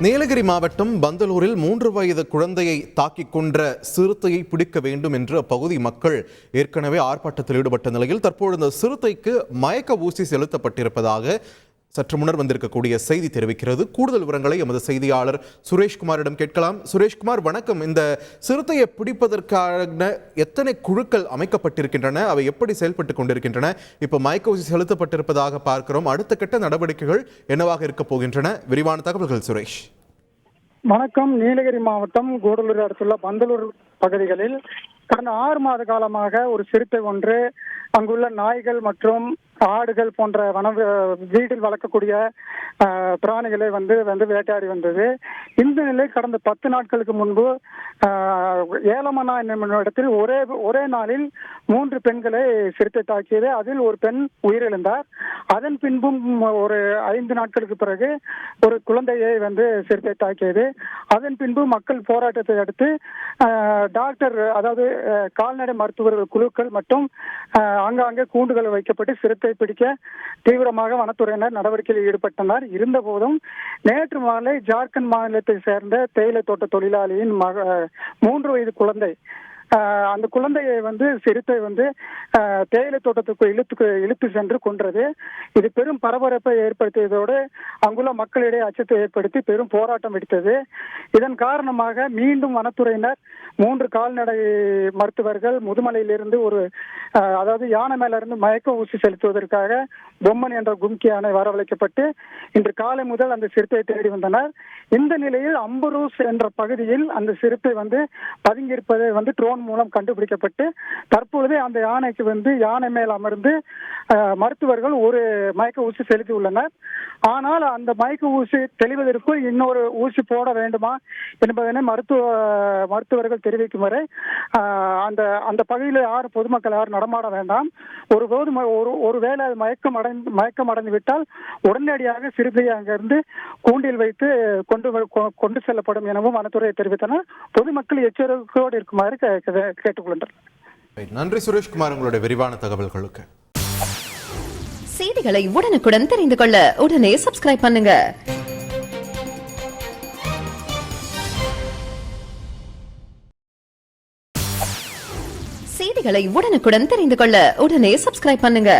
நீலகிரி மாவட்டம் பந்தலூரில் 3 வயது குழந்தையை தாக்கிக் கொன்ற சிறுத்தையை பிடிக்க வேண்டும் என்று அப்பகுதி மக்கள் ஏற்கனவே ஆர்ப்பாட்டத்தில் ஈடுபட்ட நிலையில் தற்போது இந்த சிறுத்தைக்கு மயக்க ஊசி செலுத்தப்பட்டிருப்பதாக சற்று முன்னர் வந்திருக்கக்கூடிய செய்தி தெரிவிக்கிறது. கூடுதல் விவரங்களை எமது செய்தியாளர் சுரேஷ்குமாரிடம் கேட்கலாம். சுரேஷ்குமார், வணக்கம். இந்த சிறுத்தையை பிடிப்பதற்கான எத்தனை குழுக்கள் அமைக்கப்பட்டிருக்கின்றன, அவை எப்படி செயல்பட்டுக் கொண்டிருக்கின்றன? இப்போ மயக்க ஊசி செலுத்தப்பட்டிருப்பதாக பார்க்கிறோம். அடுத்த கட்ட நடவடிக்கைகள் என்னவாக இருக்க போகின்றன? விரிவான தகவல்கள் சுரேஷ். வணக்கம். நீலகிரி மாவட்டம் கூடலூர் அடுத்துள்ள பந்தலூர் பகுதிகளில் கடந்த 6 மாத காலமாக ஒரு சிறுத்தை ஒன்று அங்குள்ள நாய்கள் மற்றும் ஆடுகள் போன்ற வீட்டில் வளர்க்கக்கூடிய பிராணிகளை வந்து வேட்டையாடி வந்தது. இந்த நிலை கடந்த 10 நாட்களுக்கு முன்பு ஏலமனா என்னும் இடத்தில் ஒரே நாளில் 3 பெண்களை சிறுத்தை தாக்கியது. அதில் ஒரு பெண் உயிரிழந்தார். அதன் பின்பும் ஒரு 5 நாட்களுக்கு பிறகு ஒரு குழந்தையை வந்து சிறுத்தை தாக்கியது. அதன் பின்பு மக்கள் போராட்டத்தை அடுத்து டாக்டர், அதாவது கால்நடை மருத்துவர்கள் குழுக்கள் மற்றும் ஆங்காங்கே கூண்டுகள் வைக்கப்பட்டு சிறுத்தை பிடிக்க தீவிரமாக வனத்துறையினர் நடவடிக்கையில் ஈடுபட்டனர். இருந்த போதும் நேற்று மாலை ஜார்க்கண்ட் மாநிலத்தை சேர்ந்த தேயிலை தோட்ட தொழிலாளியின் 3 வயது குழந்தை, அந்த குழந்தையை வந்து சிறுத்தை வந்து தேயிலை தோட்டத்துக்கு இழுத்து சென்று கொன்றது. இது பெரும் பரபரப்பை ஏற்படுத்தியதோடு அங்குள்ள மக்களிடையே அச்சத்தை ஏற்படுத்தி பெரும் போராட்டம் வெடித்தது. இதன் காரணமாக மீண்டும் வனத்துறையினர் 3 கால்நடை மருத்துவர்கள் முதுமலையிலிருந்து அதாவது யானை மேல இருந்து மயக்க ஊசி செலுத்துவதற்காக பொம்மன் என்ற கும்கி யானை வரவழைக்கப்பட்டு இன்று காலை முதல் அந்த சிறுத்தையை தேடி வந்தனர். இந்த நிலையில் அம்பரூஸ் என்ற பகுதியில் அந்த சிறுத்தை வந்து பதுங்கியிருப்பதை வந்து ட்ரோன் மூலம் கண்டுபிடிக்கப்பட்டு தற்பொழுது அந்த யானைக்கு வந்து யானை மேல் அமர்ந்து மருத்துவர்கள் ஒரு மயக்க ஊசி செலுத்தி உள்ளனர். ஆனால் அந்த மயக்க ஊசி தெளிவதற்குள் இன்னொரு ஊசி போட வேண்டுமா என்பதனை மருத்துவர்கள் தெரிவிக்கும் வரை அந்த பகுதியில் பொதுமக்கள் யாரும் நடமாட வேண்டாம். ஒருவேளை மயக்கம் அடைந்து விட்டால் உடனடியாக சிறுத்தையை அங்கிருந்து கூண்டில் வைத்து கொண்டு செல்லப்படும் எனவும் வனத்துறை தெரிவித்தனர். பொதுமக்கள் எச்சரிக்கையோடு இருக்குமாறு கேட்டுக்கொள்கின்றனர். நன்றி சுரேஷ்குமார், உங்களுடைய விரிவான தகவல்களுக்கு. செய்திகளை உடனுக்குடன் தெரிந்து கொள்ள உடனே சப்ஸ்கிரைப் பண்ணுங்க. செய்திகளை உடனுக்குடன் தெரிந்து கொள்ள உடனே சப்ஸ்கிரைப் பண்ணுங்க.